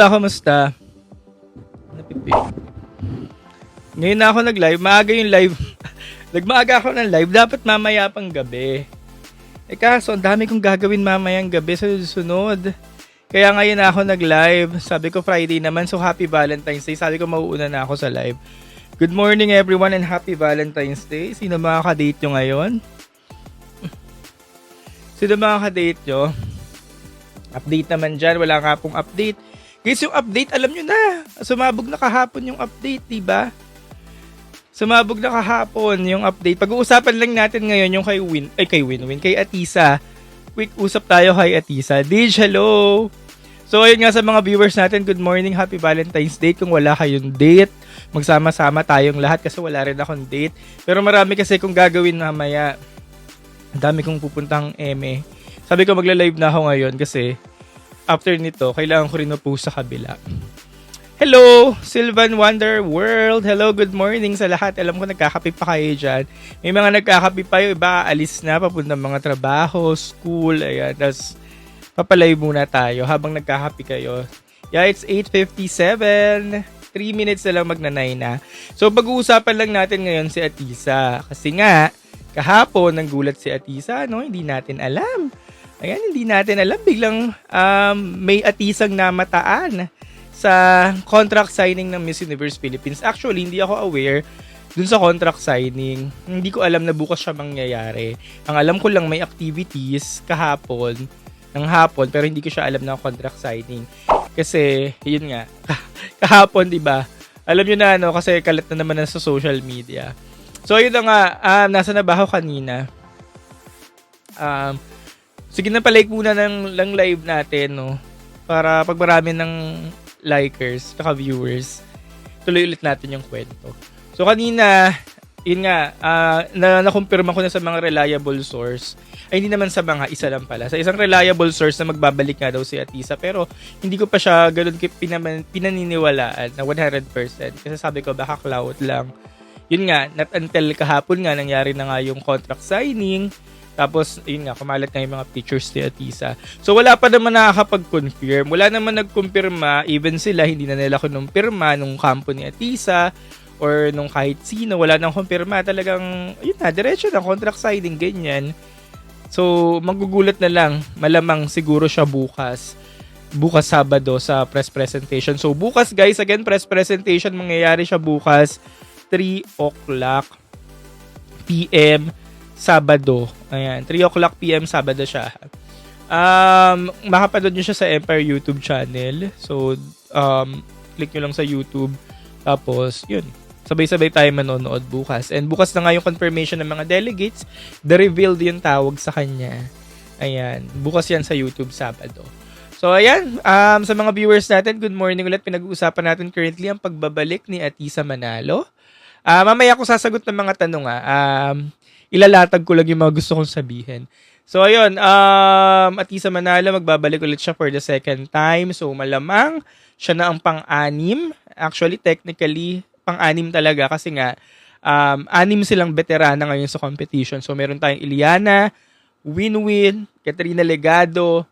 Kamusta? Napipi. Ngayon na ako nag-live. Maaga yung live. Nagmaaga ako ng live. Dapat mamaya pang gabi. Kaso, ang dami kong gagawin mamayang gabi sa susunod. Kaya ngayon na ako nag-live. Sabi ko Friday naman, so happy Valentine's Day. Sabi ko mauuna na ako sa live. Good morning everyone and happy Valentine's Day. Sino mga ka-date nyo ngayon? Sino mga ka-date nyo? Update naman dyan. Wala nga pong update. Guys, yung update, alam nyo na. Sumabog na kahapon yung update, diba? Sumabog na kahapon yung update. Pag-uusapan lang natin ngayon yung kay Atisa. Quick usap tayo kay Atisa. Dij, hello! So, ayun nga sa mga viewers natin, good morning, happy Valentine's Day. Kung wala kayong date, magsama-sama tayong lahat kasi wala rin akong date. Pero marami kasi kung gagawin mamaya. Ang dami kong pupuntang eme. Sabi ko magla-live na ako ngayon kasi after nito, kailangan ko rin ma-post sa kabila. Hello, Sylvan Wonder World. Hello, good morning sa lahat. Alam ko nagkakape pa kayo dyan. May mga nagkakape pa yung iba, alis na, papunta mga trabaho, school, ayan. Tapos, papalive muna tayo habang nagkakape kayo. Yeah, it's 8:57. 3 minutes na lang magna-9 na. So, pag-uusapan lang natin ngayon si Atisa. Kasi nga, kahapon, nanggulat si Atisa, no? Hindi natin alam. Ayan, hindi natin alam. Biglang may atisang namataan sa contract signing ng Miss Universe Philippines. Actually, hindi ako aware dun sa contract signing. Hindi ko alam na bukas siya mangyayari. Ang alam ko lang may activities kahapon, ng hapon, pero hindi ko siya alam na contract signing. Kasi, yun nga, kahapon, di ba? Alam nyo na, ano, kasi kalat na naman sa social media. So, yun na nga, nasa na ba ako kanina? Sige na pa-like muna ng live natin, no? Para pag marami ng likers, saka viewers, tuloy ulit natin yung kwento. So kanina, yun nga, nakumpirma ko na sa mga reliable source. Ay, hindi naman sa mga isa lang pala. Sa isang reliable source na magbabalik nga daw si Atisa. Pero hindi ko pa siya ganun pinaniniwalaan na 100%. Kasi sabi ko, baka cloud lang. Yun nga, not until kahapon nga, nangyari na nga yung contract signing. Tapos, yun nga, kumalat na yung mga pictures ni Atisa. So, wala pa naman nakakapag-confirm. Wala naman nag-confirma. Even sila, hindi na nila kinumpirma nung kampo ni Atisa or nung kahit sino. Wala nang kumpirma. Talagang, yun na, diretso na, contract signing, ganyan. So, magugulat na lang. Malamang siguro siya bukas. Bukas Sabado sa press presentation. So, bukas guys, again, press presentation. Mangyayari siya bukas, 3 o'clock p.m. Sabado. Ayan, 3 o'clock p.m. Sabado siya. Makapanood nyo siya sa Empire YouTube channel. So, click nyo lang sa YouTube. Tapos, yun. Sabay-sabay tayo manonood bukas. And bukas na nga yung confirmation ng mga delegates. The reveal yung tawag sa kanya. Ayan. Bukas yan sa YouTube Sabado. So, ayan. Sa mga viewers natin, good morning ulit. Pinag-uusapan natin currently ang pagbabalik ni Atisa Manalo. Mamaya ako sasagot ng mga tanong. Ilalatag ko lang yung mga gusto kong sabihin. So, ayun, Atisa Manalo, magbabalik ulit siya for the second time. So, malamang siya na ang pang-anim. Actually, technically, pang-anim talaga kasi nga, 6 silang veterana ngayon sa competition. So, meron tayong Iliana, Winwin, Katrina Legado,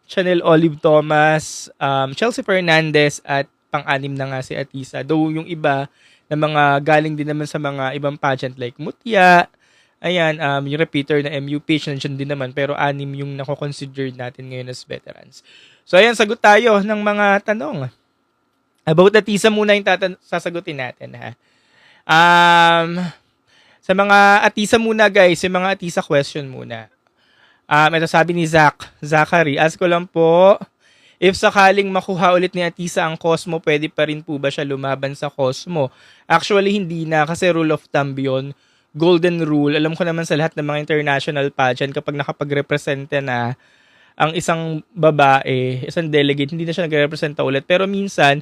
Chanel Olive Thomas, Chelsea Fernandez, at pang-anim na nga si Atisa. Though yung iba na mga galing din naman sa mga ibang pageant like Mutya, ayan, yung repeater na MUP, nandiyan din naman, pero 6 yung nako-consider natin ngayon as veterans. So, ayan, sagot tayo ng mga tanong. About Atisa muna yung sasagutin natin, ha. Sa mga Atisa muna, guys, yung mga Atisa question muna. Ito sabi ni Zachary, ask ko lang po, if sakaling makuha ulit ni Atisa ang Cosmo, pwede pa rin po ba siya lumaban sa Cosmo? Actually, hindi na, kasi rule of thumb yun. Golden rule. Alam ko naman sa lahat ng mga international pageant, kapag nakapag-representa na ang isang babae, isang delegate, hindi na siya nag-representa ulit. Pero minsan,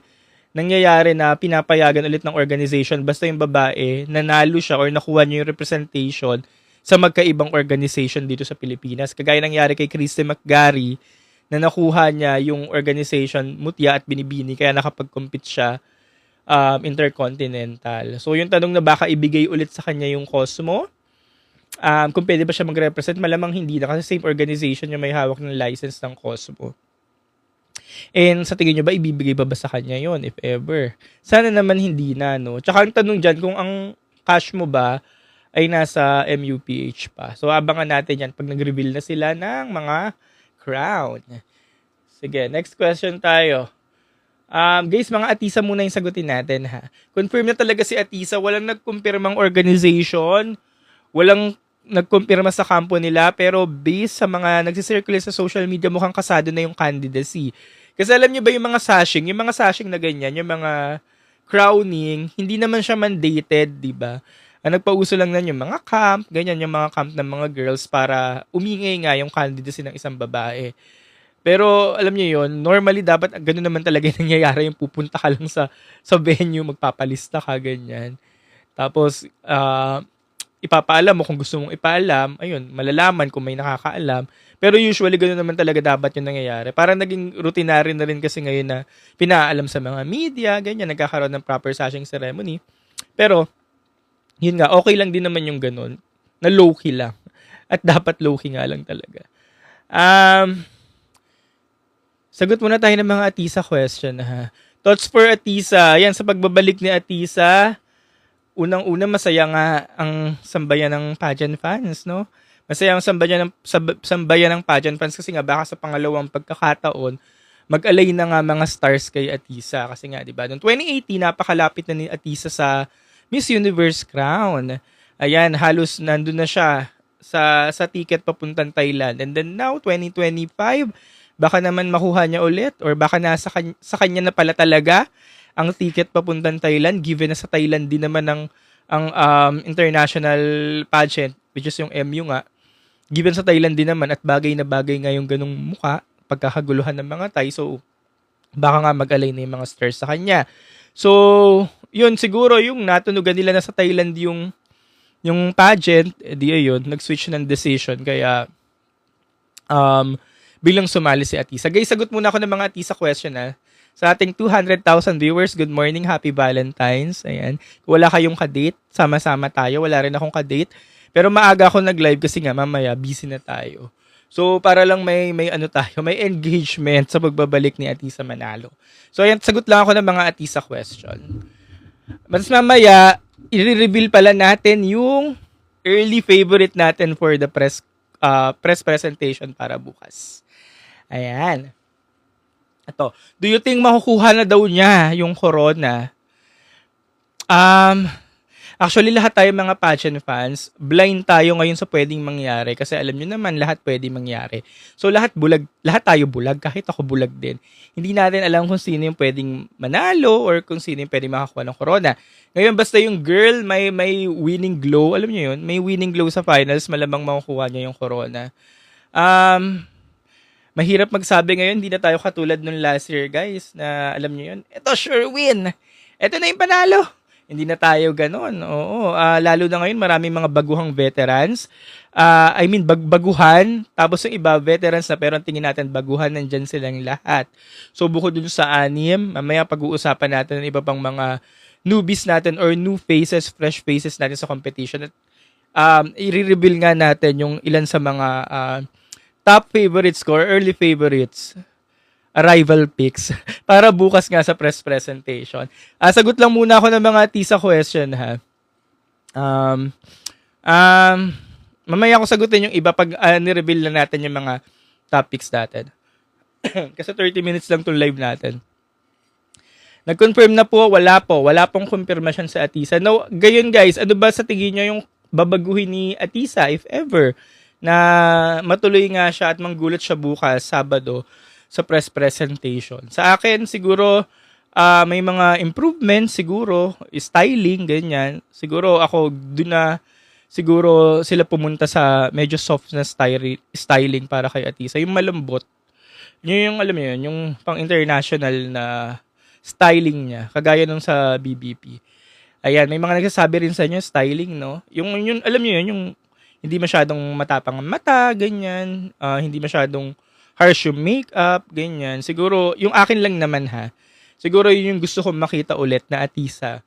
nangyayari na pinapayagan ulit ng organization basta yung babae, nanalo siya or nakuha niya yung representation sa magkaibang organization dito sa Pilipinas. Kagaya nangyari kay Christy McGarry, na nakuha niya yung organization Mutya at Binibini, kaya nakapag-compete siya intercontinental. So, yung tanong na baka ibigay ulit sa kanya yung Cosmo, kung pwede ba siya mag-represent, malamang hindi na kasi same organization yung may hawak ng license ng Cosmo. And sa tingin nyo ba, ibibigay ba sa kanya yon if ever? Sana naman hindi na, no? Tsaka ang tanong dyan, kung ang cash mo ba ay nasa MUPH pa. So, abangan natin yan pag nag-reveal na sila ng mga crown. Sige, next question tayo. Guys, mga Atisa muna yung sagutin natin, ha. Confirm na talaga si Atisa, walang nagkumpirmang organization, walang nagkumpirma sa kampo nila, pero based sa mga nagsisirculate sa social media, mukhang kasado na yung candidacy. Kasi alam niyo ba yung mga sashing na ganyan, yung mga crowning, hindi naman siya mandated, di ba? Ang nagpauso lang na yung mga camp, ganyan yung mga camp ng mga girls para umingay nga yung candidacy ng isang babae. Pero alam niyo yon, normally dapat ganoon naman talaga yung nangyayari, yung pupunta ka lang sa venue, magpapalista ka, ganyan. Tapos, ipapaalam mo kung gusto mong ipaalam, ayun, malalaman kung may nakakaalam. Pero usually, ganoon naman talaga dapat yung nangyayari. Parang naging routinary na rin kasi ngayon na pinaalam sa mga media, ganyan, nagkakaroon ng proper sashing ceremony. Pero, yun nga, okay lang din naman yung ganun, na low-key lang. At dapat low-key nga lang talaga. Sagot muna tayo ng mga Atisa question, ha. Thoughts for Atisa. Yan, sa pagbabalik ni Atisa, unang-una masaya nga ang sambayan ng pageant fans, no? Masaya ang sambayan ng pageant fans kasi nga baka sa pangalawang pagkakataon, mag-alay na nga mga stars kay Atisa. Kasi nga, di ba, noong 2018, napakalapit na ni Atisa sa Miss Universe crown. Ayan, halos nandun na siya sa ticket papuntang Thailand. And then now, 2025, baka naman makuha niya ulit or baka sa kanya na pala talaga ang ticket papuntang Thailand, given na sa Thailand din naman ang international pageant, which is yung MU nga. Given sa Thailand din naman at bagay na bagay nga yung ganung mukha, pagkakaguluhan ng mga Thai. So, baka nga mag-alay na yung mga stars sa kanya. So, yun siguro yung natunugan nila na sa Thailand yung pageant, di ayun, nag-switch ng decision. Kaya, bilang sumali si Atisa. Guys, sagot muna ako ng mga Atisa question, ha. Sa ating 200,000 viewers, good morning, happy Valentine's. Ayan. Kung wala kayong kadate, sama-sama tayo. Wala rin akong kadate. Pero maaga ako nag-live kasi nga mamaya busy na tayo. So, para lang may engagement sa pagbabalik ni Atisa Manalo. So, ayan, sagot lang ako ng mga Atisa question. Mas mamaya, i-reveal pala natin yung early favorite natin for the press presentation para bukas. Ayan. Ito. Do you think makukuha na daw niya yung corona? Actually, lahat tayo mga pageant fans, blind tayo ngayon sa pwedeng mangyari kasi alam nyo naman, lahat pwedeng mangyari. So, lahat tayo bulag, kahit ako bulag din. Hindi natin alam kung sino yung pwedeng manalo or kung sino yung pwedeng makakuha ng corona. Ngayon, basta yung girl may winning glow, alam nyo yun, may winning glow sa finals, malamang makukuha niya yung corona. Mahirap magsabi ngayon, hindi na tayo katulad nung last year, guys, na alam nyo yun, ito sure win. Ito na yung panalo. Hindi na tayo ganon. Oo, lalo na ngayon maraming mga baguhang veterans. Baguhan, tapos yung iba veterans na pero ang tingin natin baguhan, nandyan silang lahat. So bukod dun sa 6, mamaya pag-uusapan natin ng iba pang mga newbies natin or new faces, fresh faces natin sa competition. At i-reveal nga natin yung ilan sa mga top favorites ko or early favorites, arrival picks para bukas nga sa press presentation. Sagot lang muna ako ng mga Atisa question, ha. Mamaya ako sagutin yung iba pag ni-reveal na natin yung mga topics natin. Kasi 30 minutes lang itong live natin. Nag-confirm na po, wala pong confirmation sa Atisa. Now, gayon guys, ano ba sa tingin nyo yung babaguhin ni Atisa if ever na matuloy nga siya at manggulat siya bukas, Sabado, sa press presentation? Sa akin, siguro, may mga improvements, siguro, styling, ganyan. Siguro, ako, doon na, siguro, sila pumunta sa medyo soft na styling para kay Atisa. Yung malambot, yung alam mo yun, yung pang-international na styling niya, kagaya nung sa BBP. Ayan, may mga nagsasabi rin sa inyo, styling, no? Yung alam niyo yun, yung hindi masyadong matapang ang mata, ganyan, hindi masyadong harsh yung makeup, ganyan. Siguro, yung akin lang naman, ha, siguro yun yung gusto kong makita ulit na Atisa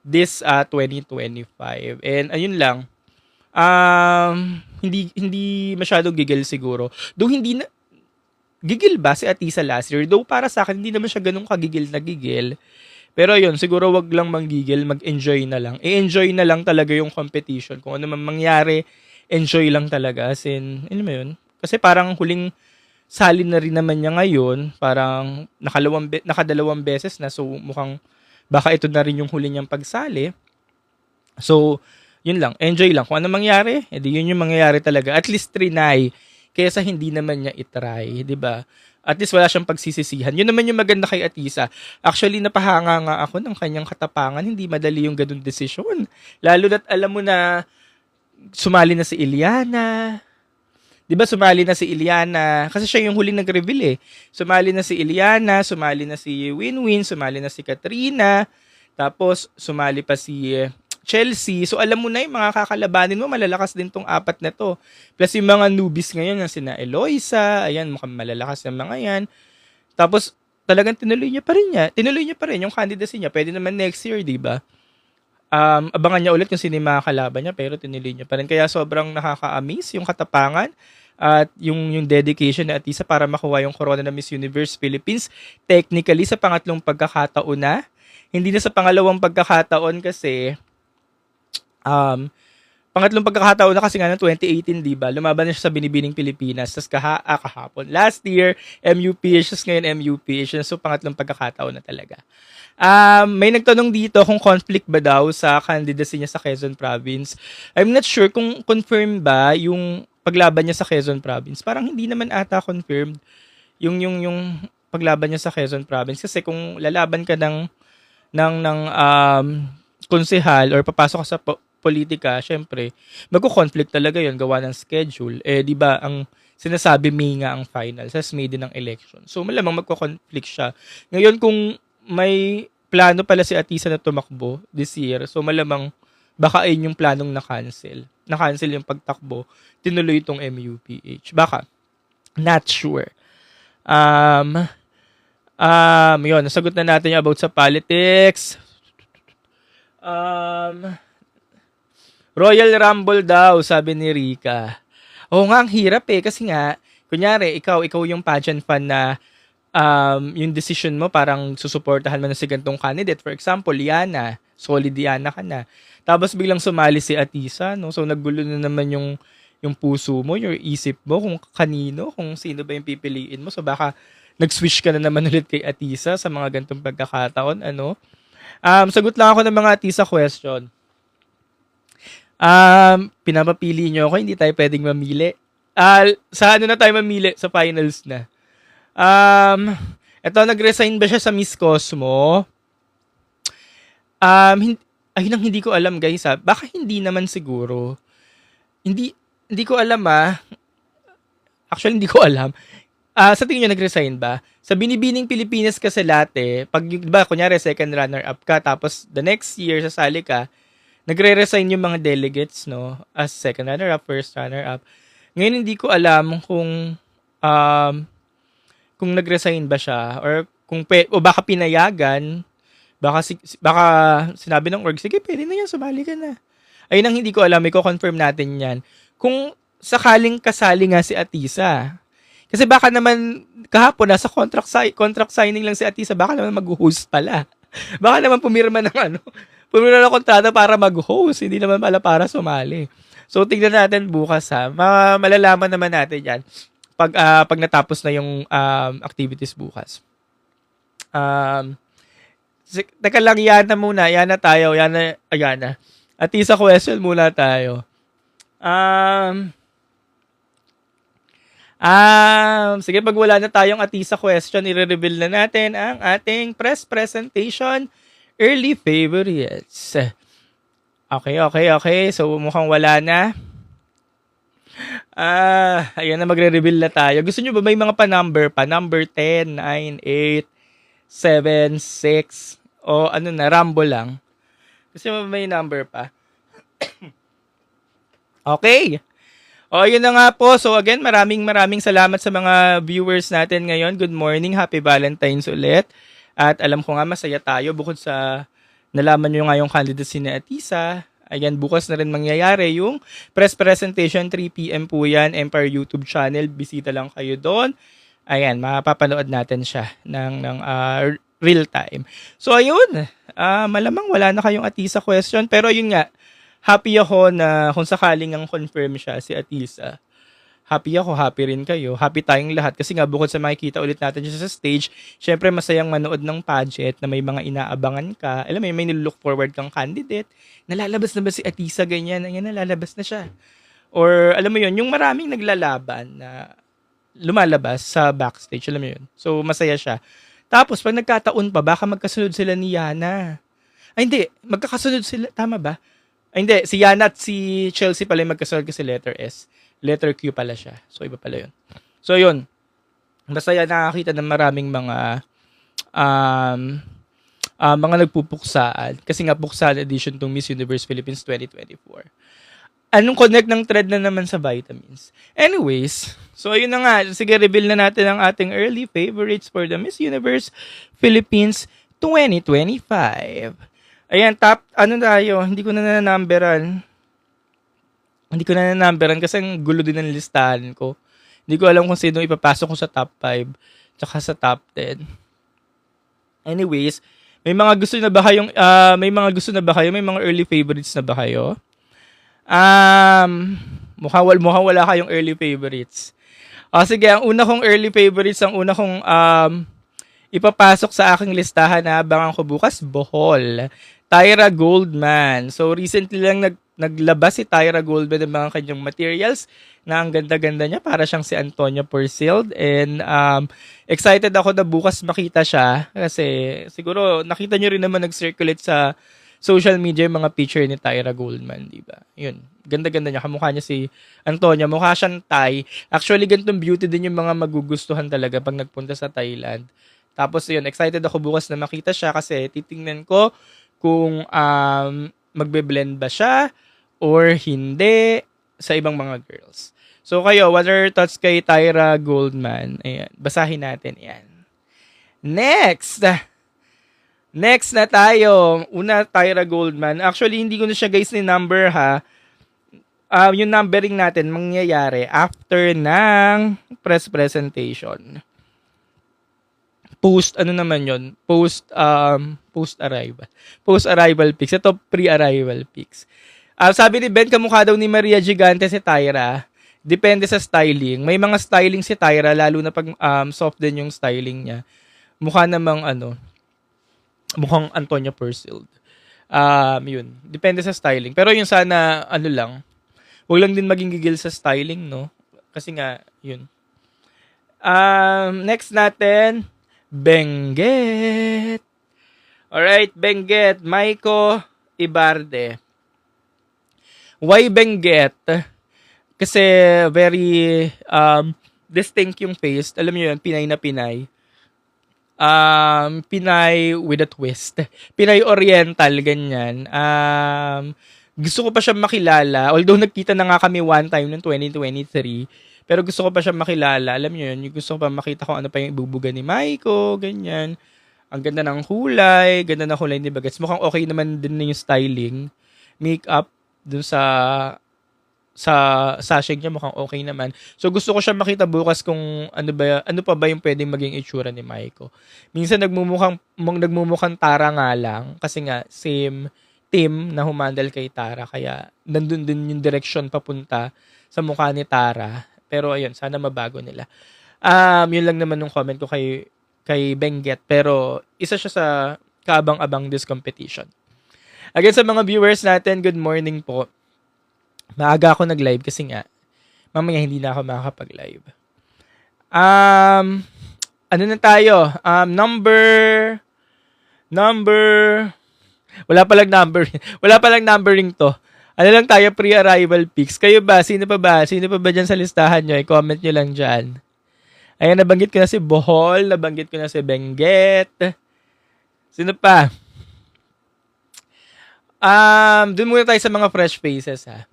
this 2025. And ayun lang, hindi masyadong gigil siguro. Though hindi na, gigil ba si Atisa last year? Though para sa akin, hindi naman siya ganun kagigil na gigil. Pero yun, siguro wag lang manggigil, mag-enjoy na lang. I-enjoy na lang talaga yung competition. Kung ano man mangyari, enjoy lang talaga. As in, ano mo yun? Kasi parang huling sali na rin naman niya ngayon. Parang nakadalawang beses na. So mukhang baka ito na rin yung huli niyang pagsali. So, yun lang. Enjoy lang. Kung ano mangyari, edi yun yung mangyayari talaga. At least trinay. Kaysa hindi naman niya itry. 'Di ba? At least wala siyang pagsisisihan. Yun naman yung maganda kay Atisa. Actually, napahanga nga ako ng kanyang katapangan. Hindi madali yung ganun desisyon. Lalo na't alam mo na sumali na si Iliana. 'Di ba sumali na si Iliana? Kasi siya yung huling nag-reveal eh. Sumali na si Iliana, sumali na si Winwin, sumali na si Katrina, tapos sumali pa si Chelsea. So alam mo na yung mga kakalabanin mo, malalakas din tong apat na to. Plus yung mga newbies ngayon, na sina Eloisa, ayan, mukhang malalakas yung mga yan. Tapos talagang tinuloy niya pa rin yung candidacy niya. Pwede naman next year, di ba? Abangan niya ulit kung sino yung mga kalaban niya, pero tinuloy niya pa rin. Kaya sobrang nakaka-amaze yung katapangan at yung dedication ni Atisa para makuha yung corona na Miss Universe Philippines. Technically, sa pangatlong pagkakataon na. Hindi na sa pangalawang pagkakataon kasi pangatlong pagkakataon na kasi nga ng 2018, di ba? Lumaban na siya sa Binibining Pilipinas. Tapos kahapon. Last year, MUPH. Tapos ngayon, MUPH. So, pangatlong pagkakataon na talaga. May nagtanong dito kung conflict ba daw sa candidacy niya sa Quezon Province. I'm not sure kung confirm ba yung paglaban niya sa Quezon Province. Parang hindi naman ata confirmed yung paglaban niya sa Quezon Province. Kasi kung lalaban ka ng konsehal or papasok ka sa politika, syempre, magko-conflict talaga yon gawa ng schedule. Di ba, ang sinasabi May nga ang final, sa May din ng election. So, malamang magko-conflict siya. Ngayon, kung may plano pala si Atisa na tumakbo this year, so malamang baka ayun yung planong na-cancel. Na-cancel yung pagtakbo, tinuloy itong MUPH. Baka. Not sure. Yun, nasagot na natin yung about sa politics. Royal Rumble daw, sabi ni Rika. Oo nga, ang hirap kasi nga, kunyari, ikaw yung pageant fan na yung decision mo parang susuportahan mo na si gantong candidate. For example, Liana, solid Liana ka na. Tapos biglang sumali si Atisa, no? So naggulo na naman yung puso mo, yung isip mo, kung kanino, kung sino ba yung pipiliin mo. So baka nag-switch ka na naman ulit kay Atisa sa mga gantong pagkakataon, ano? Sagot lang ako ng mga Atisa question. Pinapapili nyo ako, hindi tayo pwedeng mamili. Sa ano na tayo mamili? Sa finals na. Ito, nag-resign ba siya sa Miss Cosmo? Ayun ang hindi ko alam, guys. Baka hindi naman siguro. Hindi ko alam, Actually, hindi ko alam. Sa tingin nyo, nag-resign ba? Sa Binibining Pilipinas kasi latte, pag, diba, kunyari, second runner-up ka, tapos the next year, sasali ka, nagre-resign yung mga delegates, no? As second runner-up, first runner-up. Ngayon, hindi ko alam kung nag-resign ba siya or o baka pinayagan, baka sinabi ng org, sige, pwede na yan, sumali ka na. Ayun ang hindi ko alam, may ko-confirm natin yan. Kung sakaling kasali nga si Atisa, kasi baka naman kahapon nasa contract signing lang si Atisa, baka naman mag-host pala. Baka naman pumirma ng kontrata para mag-host, hindi naman pala para sumali. So tingnan natin bukas malalaman naman natin yan pag natapos na yung activities bukas. Teka lang, Yana muna. Yana tayo. Yana. Atisa question muna tayo. Sige, pag wala na tayong Atisa question, i-reveal na natin ang ating press presentation early favorites. Okay. So, mukhang wala na. Ayan na, magre-reveal na tayo. Gusto nyo ba may mga pa-number pa? Number 10, 9, 8, 7, 6, o ano na, rumble lang. Gusto nyo ba may number pa? Okay. O, yun na nga po. So, again, maraming salamat sa mga viewers natin ngayon. Good morning. Happy Valentine's ulit. At alam ko nga, masaya tayo bukod sa nalaman nyo nga yung candidacy ni Atisa. Ayan, bukas na rin mangyayari yung press presentation, 3 p.m. po yan, Empire YouTube channel. Bisita lang kayo doon. Ayan, mapapanood natin siya ng real time. So ayun, malamang wala na kayong Atisa question, pero yun nga, happy ako na kung sakaling ang confirm siya si Atisa. Happy ako, happy rin kayo. Happy tayong lahat kasi nga bukod sa makikita ulit natin siya sa stage, syempre masayang manood ng pageant na may mga inaabangan ka. Alam mo, may nilook forward kang candidate. Nalalabas na ba si Atisa ganyan? Ayan, nalalabas na siya. Or alam mo yun, yung maraming naglalaban na lumalabas sa backstage, alam mo yun. So masaya siya. Tapos pag nagkataon pa, baka magkasunod sila ni Yana. Ay hindi, magkakasunod sila, tama ba? Ay hindi, si Yana at si Chelsea pala yung magkasunod kasi letter S. Letter Q pala siya. So, iba pala yun. So, yun. Masaya nakakita ng maraming mga nagpupuksaan. Kasi nga, puksaan edition tong Miss Universe Philippines 2024. Anong connect ng thread na naman sa vitamins? Anyways, so, ayun na nga. Sige, reveal na natin ang ating early favorites for the Miss Universe Philippines 2025. Ayan, top, ano tayo? Hindi ko na nanumberan. Hindi ko na nanumberan kasi ang gulo din ng listahan ko. Hindi ko alam kung sino ipapasok ko sa top 5 tsaka sa top 10. Anyways, may mga gusto na ba kayong may mga early favorites na ba kayo? Mukhang wala kayong early favorites. Sige, ang una kong early favorites, ang una kong ipapasok sa aking listahan na abangan ko bukas, Bohol. Tyra Goldman. So, recently lang naglabas si Tyra Goldman ng mga kanyang materials na ang ganda-ganda niya. Para siyang si Antonia Porcel. And excited ako na bukas makita siya. Kasi siguro nakita nyo rin naman nag-circulate sa social media yung mga picture ni Tyra Goldman. Diba? Yun. Ganda-ganda niya. Kamukha niya si Antonia. Mukha siyang Thai. Actually, ganitong beauty din yung mga magugustuhan talaga pag nagpunta sa Thailand. Tapos yun, excited ako bukas na makita siya kasi titingnan ko kung magbe-blend ba siya or hindi sa ibang mga girls. So kayo, what are your thoughts kay Tyra Goldman? Ayan, basahin natin yan. Next na tayo. Una, Tyra Goldman. Actually, hindi ko na siya guys ni number ha. Yung numbering natin mangyayari after ng press presentation. Post arrival pics. Ito pre-arrival pics. Sabi ni Ben, kamukha daw ni Maria Gigante si Tyra. Depende sa styling. May mga styling si Tyra, lalo na pag soft din yung styling niya. Mukha namang mukhang Antonia Porcel. Yun. Depende sa styling. Pero yun sana, huwag lang din maging gigil sa styling, no? Kasi nga, yun. Next natin, Benguet. Alright, Benguet. Maiko Ibarde. Why Benguet? Kasi very distinct yung face. Alam niyo yun, Pinay na Pinay. Pinay with a twist. Pinay Oriental, ganyan. Gusto ko pa siya makilala. Although nagkita na nga kami one time noong 2023. Pero gusto ko pa siya makilala. Alam niyo yun, gusto ko pa makita kung ano pa yung ibubuga ni Maiko, ganyan. Ang ganda ng kulay, ni Bagets. Mukhang okay naman din yung styling. Makeup dun sa sashing niya mukhang okay naman. So gusto ko siya makita bukas kung ano pa ba yung pwedeng maging itsura ni Maiko. Minsan nagmumukhang Tara nga lang kasi nga same team na humandle kay Tara kaya nandun din yung direction papunta sa mukha ni Tara. Pero ayun, sana mabago nila. Yun lang naman yung comment ko kay Benguet. Pero isa siya sa kaabang-abang this competition. Again, sa mga viewers natin, good morning po. Maaga ako nag-live kasi nga, mamaya hindi na ako makakapag-live. Ano na tayo? Wala palang numbering to. Ano lang tayo, pre-arrival pics. Kayo ba? Sino pa ba dyan sa listahan nyo? I-comment nyo lang dyan. Ayan, nabanggit ko na si Bohol. Nabanggit ko na si Benguet. Sino pa? Doon muna tayo sa mga fresh faces, ha.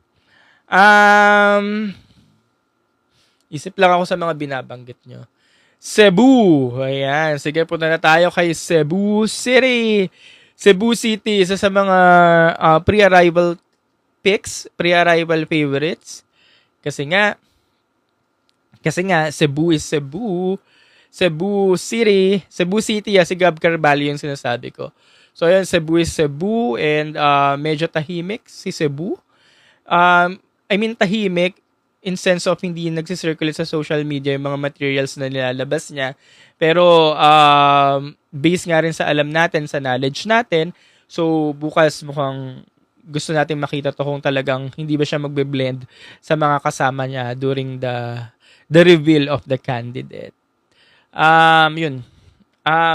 Isip lang ako sa mga binabanggit nyo. Cebu. Ayan. Sige, punta na tayo kay Cebu City. Cebu City, isa sa mga pre-arrival picks, pre-arrival favorites. Kasi nga, Cebu is Cebu. Cebu City, si Gab Carvalho yung sinasabi ko. So ayan, Cebu is Cebu and medyo tahimik si Cebu. I mean tahimik in sense of hindi nagsisirculate sa social media yung mga materials na nilalabas niya. Pero based nga rin sa alam natin, sa knowledge natin, so bukas mukhang gusto natin makita to kung talagang hindi ba siya magbe-blend sa mga kasama niya during the reveal of the candidate. Yun.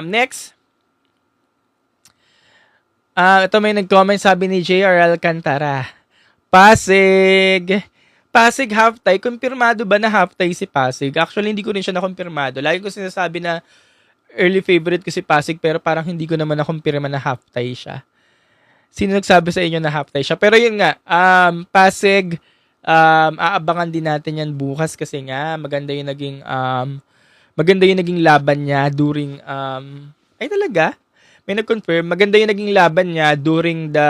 Next. Ito may nag-comment, sabi ni J.R. Alcantara. Pasig half-tie. Kumpirmado ba na half-tie si Pasig? Actually, hindi ko rin siya nakumpirmado. Lagi ko sinasabi na early favorite ko si Pasig pero parang hindi ko naman nakumpirma na half-tie siya. Sino nagsabi sa inyo na half-tie siya? Pero yun nga, Pasig, aabangan din natin yan bukas kasi nga maganda yung naging laban niya during ay talaga? May nag-confirm, maganda yung naging laban niya during the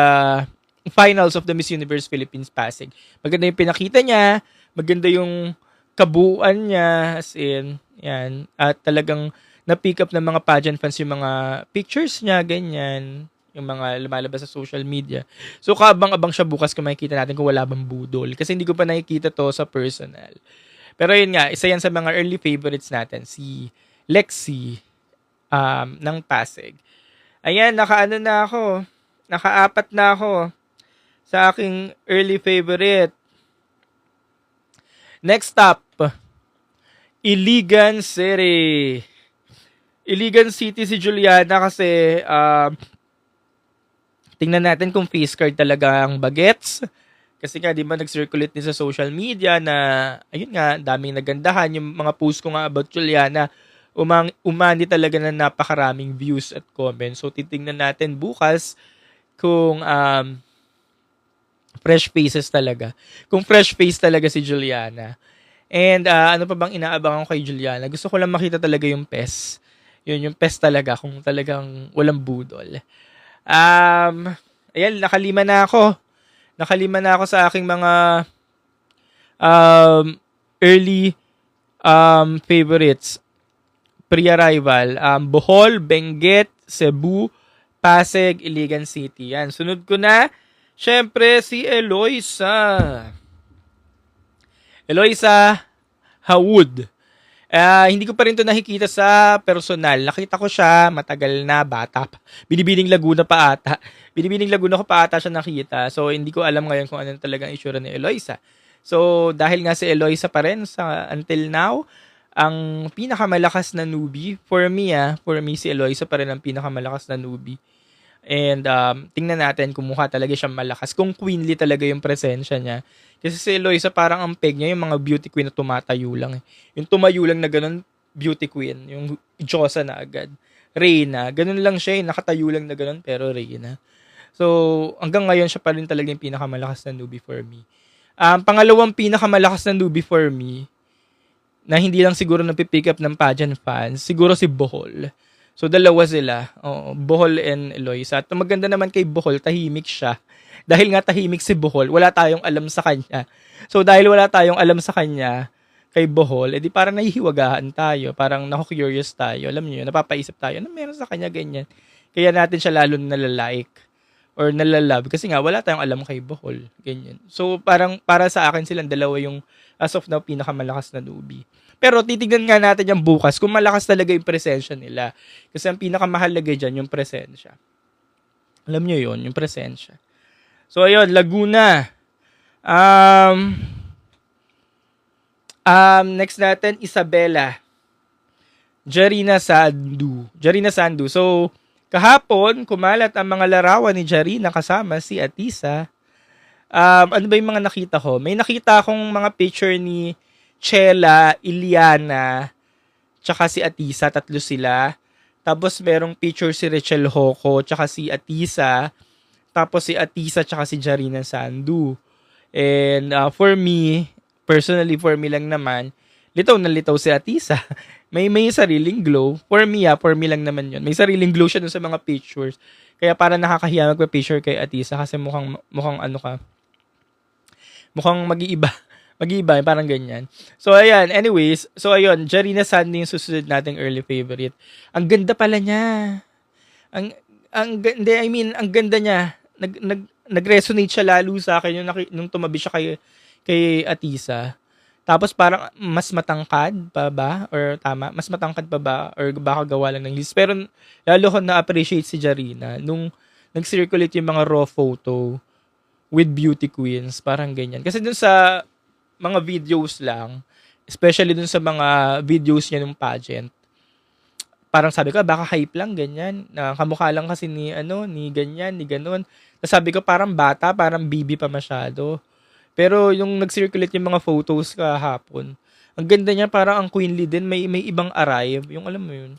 finals of the Miss Universe Philippines Pasig. Maganda yung pinakita niya, maganda yung kabuuan niya, as in, yan. At talagang na-pick up ng mga pageant fans yung mga pictures niya, ganyan. Yung mga lumalabas sa social media. So, kaabang-abang siya bukas kung makikita natin kung wala bang budol. Kasi hindi ko pa nakikita to sa personal. Pero yun nga, isa yan sa mga early favorites natin, si Lexi ng Pasig. Ayan, nakaapat na ako sa aking early favorite. Next up, Iligan City. Iligan City si Juliana kasi tingnan natin kung face card talaga ang bagets. Kasi nga, di ba, nag-circulate din sa social media na, ayun nga, daming nagandahan. Yung mga post ko nga about Juliana, umani talaga na napakaraming views at comments. So, titingnan natin bukas kung fresh faces talaga. Kung fresh face talaga si Juliana. And ano pa bang inaabangan ko kay Juliana? Gusto ko lang makita talaga yung PES. Yun, yung PES talaga, kung talagang walang budol. Ayan, nakalima na ako sa aking mga early favorites. Pre-arrival. Bohol, Benguet, Cebu, Pasig, Iligan City. Yan. Sunod ko na, syempre, si Eloisa Hawud. Hindi ko pa rin ito nakikita sa personal. Nakita ko siya, matagal na, bata pa. Binibining Laguna pa ata. Binibining Laguna ko pa ata siya nakita. So, hindi ko alam ngayon kung ano talagang itsura ni Eloisa. So, dahil nga si Eloisa pa rin until now, ang pinakamalakas na newbie, for me si Eloisa pa rin ang pinakamalakas na newbie. And tingnan natin kung mukha talaga siyang malakas. Kung queenly talaga yung presensya niya. Kasi si Eloisa parang ang peg niya yung mga beauty queen na tumatayo lang. Yung tumayo lang na ganun, beauty queen. Yung Diyosa na agad. Reyna. Ganun lang siya, nakatayo lang na ganun, pero Reyna. So, hanggang ngayon siya pa rin talaga yung pinakamalakas na newbie for me. Pangalawang pinakamalakas na newbie for me, na hindi lang siguro napipick up ng pageant fans, siguro si Bohol. So, dalawa sila. Bohol and Eloisa. At maganda naman kay Bohol, tahimik siya. Dahil nga tahimik si Bohol, wala tayong alam sa kanya. So, dahil wala tayong alam sa kanya, kay Bohol, edi parang nahihiwagahan tayo. Parang naku-curious tayo. Alam niyo, napapaisip tayo, ano meron sa kanya ganyan? Kaya natin siya lalo nalalike or nalalove. Kasi nga, wala tayong alam kay Bohol. Ganyan. So, parang para sa akin silang dalawa yung as of now, pinakamalakas na newbie. Pero titignan nga natin yung bukas kung malakas talaga yung presensya nila. Kasi ang pinakamahalaga dyan, yung presensya. Alam nyo yun, yung presensya. So, ayun, Laguna. Next natin, Isabela. Jarina Sandu. So, kahapon, kumalat ang mga larawan ni Jarina kasama si Atisa. Ano ba yung mga nakita ko? May nakita akong mga picture ni Chela, Iliana, tsaka si Atisa, tatlo sila. Tapos merong picture si Rachel Hoco, tsaka si Atisa. Tapos si Atisa, tsaka si Jarina Sandu. And for me, personally for me lang naman, litaw na litaw si Atisa. may sariling glow. For me lang naman yun. May sariling glow siya dun sa mga pictures. Kaya para nakakahiya magpa-picture kay Atisa kasi mukhang ano ka, mukhang mag-iiba. Mag-iiba, parang ganyan. So, ayan. Anyways, so, ayun. Jarina Sandy yung susunod nating early favorite. Ang ganda pala niya. Ang, hindi, I mean, ang ganda niya. Nag-resonate siya lalo sa akin nung tumabi siya kay Atisa. Tapos parang mas matangkad pa ba? Or tama? Mas matangkad pa ba? Or baka gawa lang ng list. Pero lalo ko na-appreciate si Jarina nung nag-circulate yung mga raw photo with beauty queens. Parang ganyan. Kasi dun sa mga videos lang, especially dun sa mga videos niya ng pageant, parang sabi ko, baka hype lang, ganyan. Na kamukha lang kasi ni ganyan, ni ganun. Sabi ko, parang bata, parang bibi pa masyado. Pero yung nag-circulate yung mga photos kahapon, ang ganda niya, parang ang queenly din, may ibang arrive. Yung alam mo yun.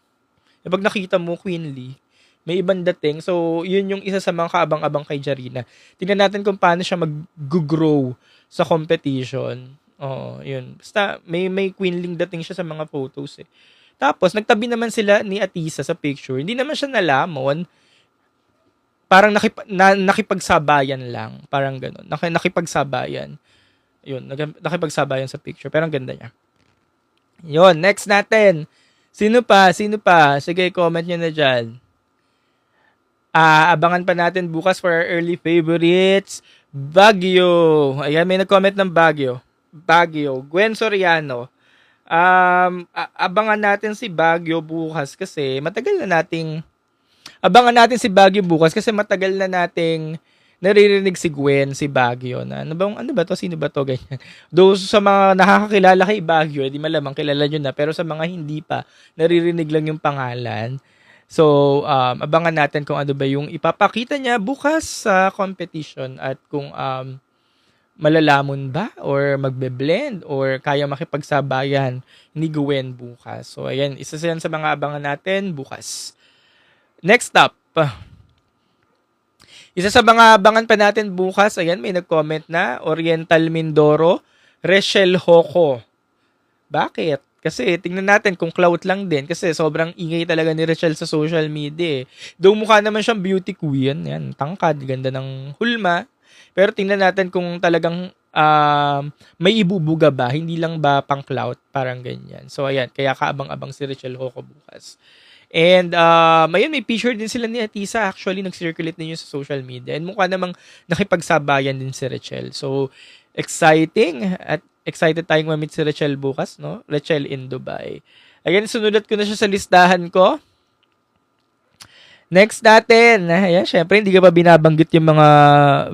Pag nakita mo, queenly, may ibang dating. So, yun yung isa sa mga kaabang-abang kay Jarina. Tingnan natin kung paano siya mag-grow sa competition. Oo, yun. Basta, may queenling dating siya sa mga photos eh. Tapos, nagtabi naman sila ni Atisa sa picture. Hindi naman siya nalamon. Parang nakipagsabayan lang. Parang gano'n. Nakipagsabayan. Yun, nakipagsabayan sa picture. Pero ang ganda niya. Yun, next natin. Sino pa? Sige, comment nyo na dyan. Abangan pa natin bukas for our early favorites. Baguio. Ayan, may nag-comment ng Baguio. Gwen Soriano. Abangan natin si Baguio bukas kasi matagal na nating naririnig si Gwen, si Baguio na ano ba to, sino ba to, ganyan. Though sa mga nakakakilala kay Baguio, di malamang kilala nyo na, pero sa mga hindi pa, naririnig lang yung pangalan. So, abangan natin kung ano ba yung ipapakita niya bukas sa competition at kung malalamon ba or magbe-blend or kaya makipagsabayan ni Gwen bukas. So, ayan, isa yan sa mga abangan natin bukas. Next up, isa sa mga abangan pa natin bukas, ayan, may nag-comment na, Oriental Mindoro, Rachel Hoco. Bakit? Kasi tingnan natin kung clout lang din kasi sobrang ingay talaga ni Rachel sa social media eh. Though mukha naman siyang beauty queen, yan, tangkad, ganda ng hulma. Pero tingnan natin kung talagang may ibubuga ba, hindi lang ba pang clout, parang ganyan. So ayan, kaya kaabang-abang si Rachel Hoco bukas. And ayun, may picture din sila ni Atisa. Actually, nag-circulate din yun sa social media. And mukha namang nakipagsabayan din si Rachel. So, exciting. At excited tayong ma-meet si Rachel bukas, no? Rachel in Dubai. Ayan, sunulat ko na siya sa listahan ko. Next natin. Ayan, syempre, hindi ka pa binabanggit yung mga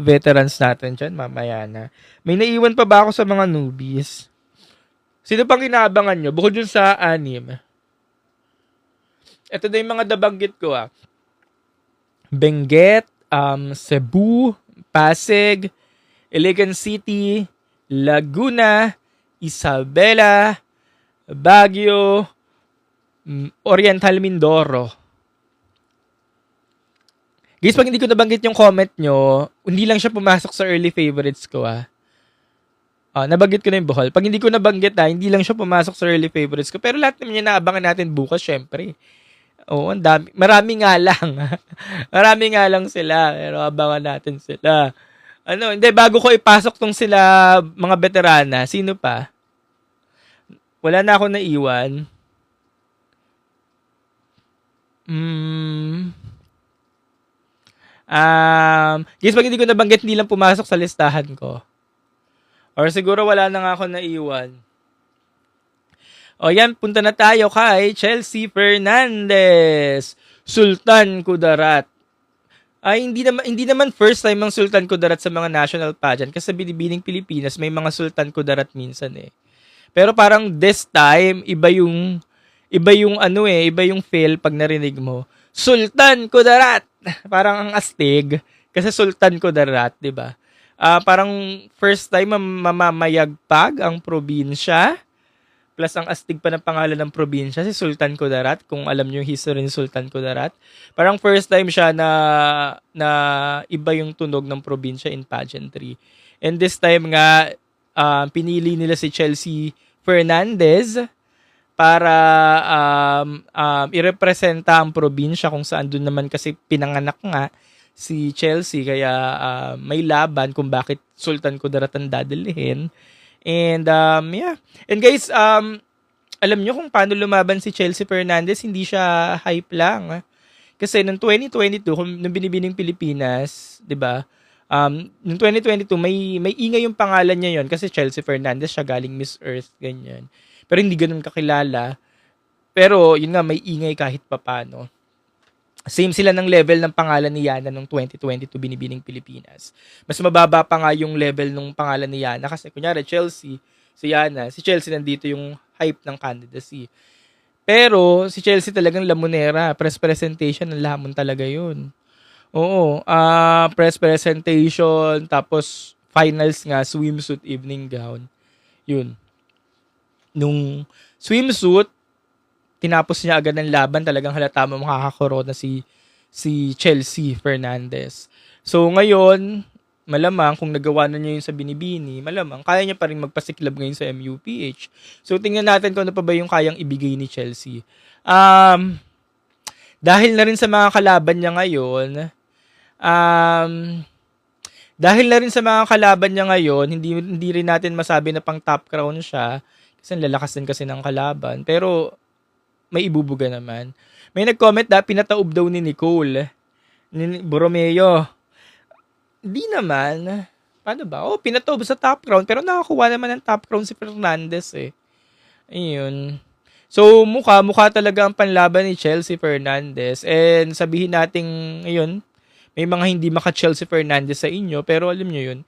veterans natin dyan. Mamaya na. May naiwan pa ba ako sa mga newbies? Sino pang inaabangan nyo? Bukod dun sa anim. Ito na yung mga nabanggit ko Benguet, Cebu, Pasig, Iligan City, Laguna, Isabela, Baguio, Oriental Mindoro. Guys, pag hindi ko nabanggit yung comment nyo, hindi lang siya pumasok sa early favorites ko nabanggit ko na yung Bohol. Pag hindi ko nabanggit hindi lang siya pumasok sa early favorites ko. Pero lahat naman yung naabangan natin bukas, syempre. Oo, ang dami. Marami nga lang sila. Pero abangan natin sila. Hindi, bago ko ipasok tong sila mga veterana, sino pa? Wala na ako naiwan. Guys, pag hindi ko nabanggit, hindi lang pumasok sa listahan ko. Or siguro wala na nga ako naiwan. O yan, punta na tayo kay Chelsea Fernandez, Sultan Kudarat. Hindi naman first time ang Sultan Kudarat sa mga national pageant kasi sa Binibining Pilipinas may mga Sultan Kudarat minsan eh. Pero parang this time iba yung feel pag narinig mo. Sultan Kudarat. Parang ang astig kasi Sultan Kudarat, 'di ba? Parang first time mamamayagpag ang probinsya. Plus ang astig pa ng pangalan ng probinsya, si Sultan Kudarat. Kung alam niyo yung history ni Sultan Kudarat. Parang first time siya na iba yung tunog ng probinsya in pageantry. And this time nga, pinili nila si Chelsea Fernandez para irepresenta ang probinsya kung saan doon naman kasi pinanganak nga si Chelsea. Kaya may laban kung bakit Sultan Kudarat ang dadalhin. And yeah. And guys, alam nyo kung paano lumaban si Chelsea Fernandez, hindi siya hype lang. Kasi noong 2022, nung binibining Pilipinas, 'di ba? Noong 2022 may ingay yung pangalan niya yon kasi Chelsea Fernandez siya, galing Miss Earth ganyan. Pero hindi ganoon kakilala. Pero yun nga, may ingay kahit papano. Same sila ng level ng pangalan ni Yana nung 2022 binibining Pilipinas. Mas mababa pa nga yung level ng pangalan ni Yana kasi kunyari Chelsea, si Yana, si Chelsea nandito yung hype ng candidacy. Pero si Chelsea talagang lamunera, press presentation ng lamon talaga yun. Oo, press presentation, tapos finals nga, swimsuit evening gown. Yun. Nung swimsuit, tinapos niya agad ng laban, talagang halata mo makakakorona si Chelsea Fernandez. So ngayon, malamang kung nagawa na niya yun sa Binibini, malamang kaya niya pa rin magpasiklab ngayon sa MUPH. So tingnan natin kung ano pa ba yung kayang ibigay ni Chelsea. Dahil na rin sa mga kalaban niya ngayon, hindi rin natin masabi na pang top crown siya kasi lalakas din kasi ng kalaban. Pero may ibubuga naman. May nag-comment na pinataob daw ni Nicole. Ni Borromeo. Di naman. Paano ba? Pinataob sa top crown pero nakakuha naman ng top crown si Fernandez eh. Ayun. So, mukha talaga ang panlaban ni Chelsea Fernandez. And sabihin nating, ayun, may mga hindi maka-Chelsea Fernandez sa inyo, pero alam nyo yun,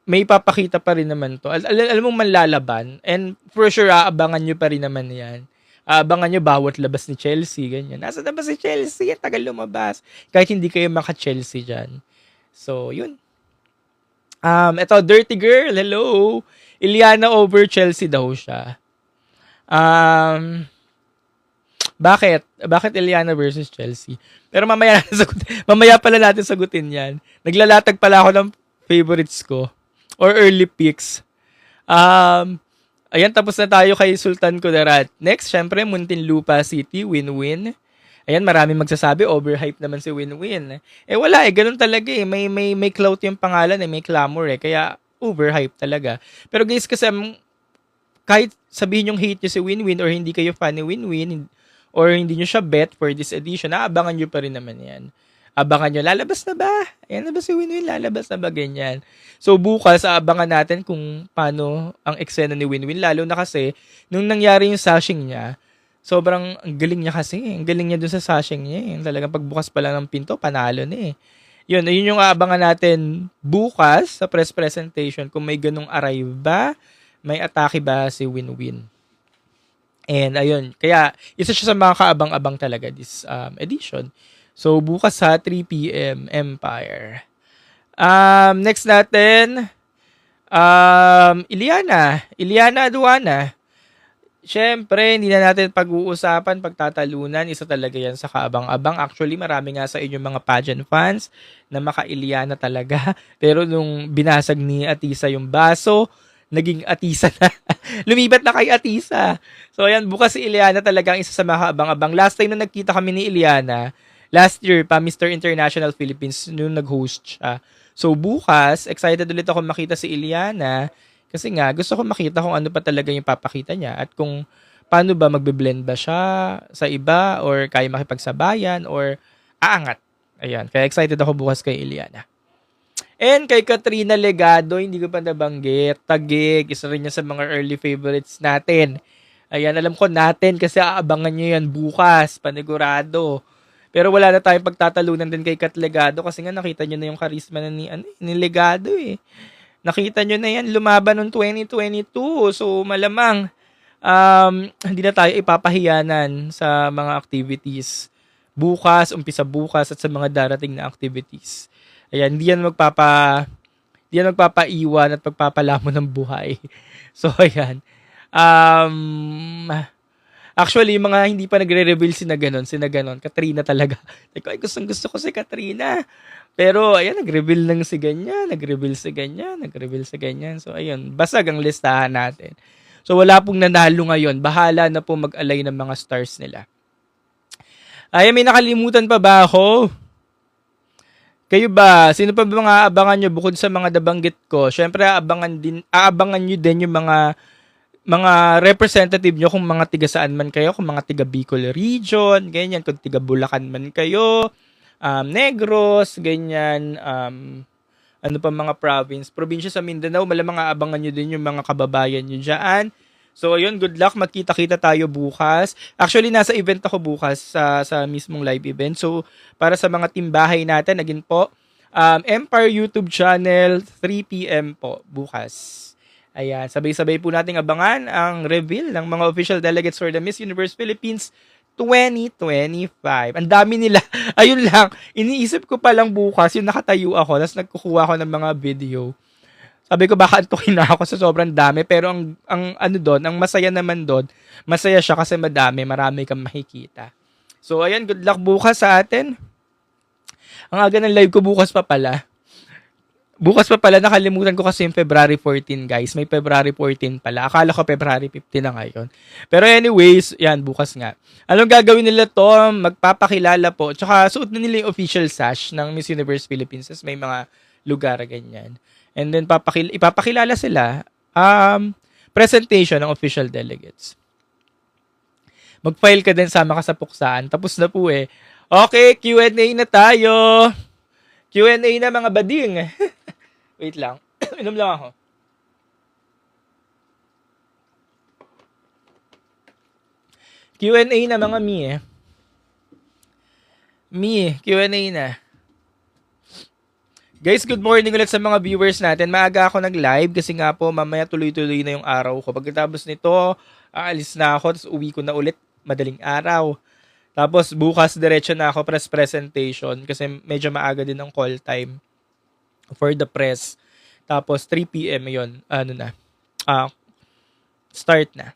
may papakita pa rin naman to. Alam mo manlalaban, and for sure, aabangan nyo pa rin naman yan. Aabangan nyo bawat labas ni Chelsea, ganyan. Nasa na ba si Chelsea? Tagal lumabas. Kahit hindi kayo maka-Chelsea dyan. So, yun. Ito, Dirty Girl, hello. Iliana over Chelsea daw siya. Bakit? Bakit Iliana versus Chelsea? Pero mamaya pala natin sagutin yan. Naglalatag pala ako ng favorites ko. Or early picks. Ayan, tapos na tayo kay Sultan Kudarat. Next, syempre, Muntinlupa City, win-win. Ayan, marami magsasabi, overhype naman si win-win. Wala ganun talaga eh. May clout yung pangalan may clamor Kaya, overhype talaga. Pero guys, kasi kahit sabihin yung hate nyo si win-win or hindi kayo fan ni win-win or hindi nyo siya bet for this edition, naabangan nyo pa rin naman yan. Abangan nyo, lalabas na ba? Ayan na ba si win-win? Lalabas na ba? Ganyan. So, bukas, abangan natin kung paano ang eksena ni win-win. Lalo na kasi, nung nangyari yung sashing niya, sobrang ang galing niya kasi. Ang galing niya dun sa sashing niya. Talagang pagbukas pa lang ng pinto, panalo na Yun yung aabangan natin bukas sa press presentation kung may ganung arrive ba, may atake ba si win-win. And ayun, kaya isa siya sa mga kaabang-abang talaga this edition. So bukas sa 3 PM Empire. Next natin, Iliana Aduana. Siyempre, hindi na natin pag-uusapan, pagtatalunan, isa talaga yan sa kaabang-abang. Actually, marami nga sa inyong mga pageant fans na maka-Iliana talaga. Pero nung binasag ni Atisa yung baso, naging Atisa na. Lumibat na kay Atisa. So, ayan, bukas si Iliana talagang isa sa mga kaabang-abang. Last time na nagkita kami ni Iliana, last year pa, Mr. International Philippines, nung nag-host siya. So, bukas, excited ulit ako makita si Iliana. Kasi nga, gusto ko makita kung ano pa talaga yung papakita niya at kung paano ba magbe-blend ba siya sa iba or kaya makipagsabayan or aangat. Ayan, kaya excited ako bukas kay Iliana. And kay Katrina Legado, hindi ko pa nabanggit. Tagig, isa rin niya sa mga early favorites natin. Ayan, alam ko natin kasi aabangan niyo yan bukas, panigurado. Pero wala na tayong pagtatalunan din kay Kat Legado kasi nga nakita niyo na yung charisma na ni Legado Nakita nyo na yan, lumaban noong 2022. So, malamang, hindi na tayo ipapahiyanan sa mga activities. Bukas, umpisa bukas, at sa mga darating na activities. Ayan, hindi yan magpapaiwan at pagpapalamon ng buhay. So, ayan. Actually, yung mga hindi pa nagre-reveal sina ganon, Katrina talaga. Ay, gusto ko si Katrina. Pero, ayan, nag-reveal si ganyan. So, ayun, basag ang listahan natin. So, wala pong nanalo ngayon. Bahala na po mag-alay ng mga stars nila. Ay, may nakalimutan pa ba ako? Kayo ba, sino pa ba mga aabangan nyo bukod sa mga nabanggit ko? Syempre, aabangan nyo din yung mga representative nyo kung mga tiga saan man kayo, kung mga tiga Bicol Region, ganyan, kung tiga Bulacan man kayo, Negros, ganyan, ano pa mga probinsya sa Mindanao, malamang aabangan nyo din yung mga kababayan nyo dyan. So, ayun, good luck. Magkita-kita tayo bukas. Actually, nasa event ako bukas sa mismong live event. So, para sa mga timbahay natin, again po, Empire YouTube channel, 3 p.m. po bukas. Ayan, sabay-sabay po nating abangan ang reveal ng mga official delegates for the Miss Universe Philippines 2025. Ang dami nila. Ayun lang, iniisip ko pa lang bukas, yung nakatayo ako, tapos nagkukuha ako ng mga video. Sabi ko baka antukin na ako sa sobrang dami, pero ang ano doon, ang masaya naman doon, masaya siya kasi marami kang makikita. So ayan, good luck bukas sa atin. Ang aga ng live ko bukas pa pala. Bukas pa pala, nakalimutan ko kasi yung February 14, guys. May February 14 pala. Akala ko February 15 na ngayon. Pero anyways, yan, bukas nga. Anong gagawin nila to? Magpapakilala po. Tsaka suot na nila yung official sash ng Miss Universe Philippines. May mga lugar, ganyan. And then, ipapakilala sila. Presentation ng official delegates. Mag-file ka din, sama ka sa puksaan. Tapos na po eh. Okay, Q&A na tayo. Q&A na mga bading. Wait lang. Inom lang ako. Q&A na mga Mi, Q&A na. Guys, good morning ulit sa mga viewers natin. Maaga ako nag-live kasi nga po mamaya tuloy-tuloy na yung araw ko. Pagkatapos nito, aalis na ako, tapos uwi ko na ulit madaling araw. Tapos bukas diretso na ako press presentation kasi medyo maaga din ang call time for the press. Tapos 3 p.m. yun, start na.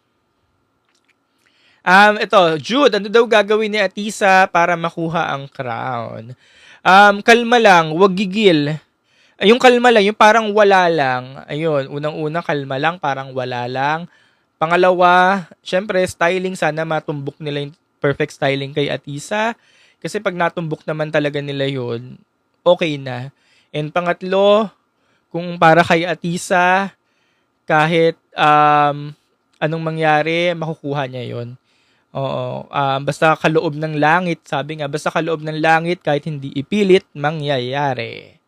Ito, Jude, ano daw gagawin ni Atisa para makuha ang crown? Kalma lang, wag gigil. Yung kalma lang, yung parang wala lang. Ayun, unang-una kalma lang, parang wala lang. Pangalawa, syempre styling, sana matumbok nila yung perfect styling kay Atisa. Kasi pag natumbok naman talaga nila yun, okay na. And pangatlo, kung para kay Atisa, kahit anong mangyari, makukuha niya yun. Oo, basta kaloob ng langit, sabi nga, basta kaloob ng langit, kahit hindi ipilit, mangyayari.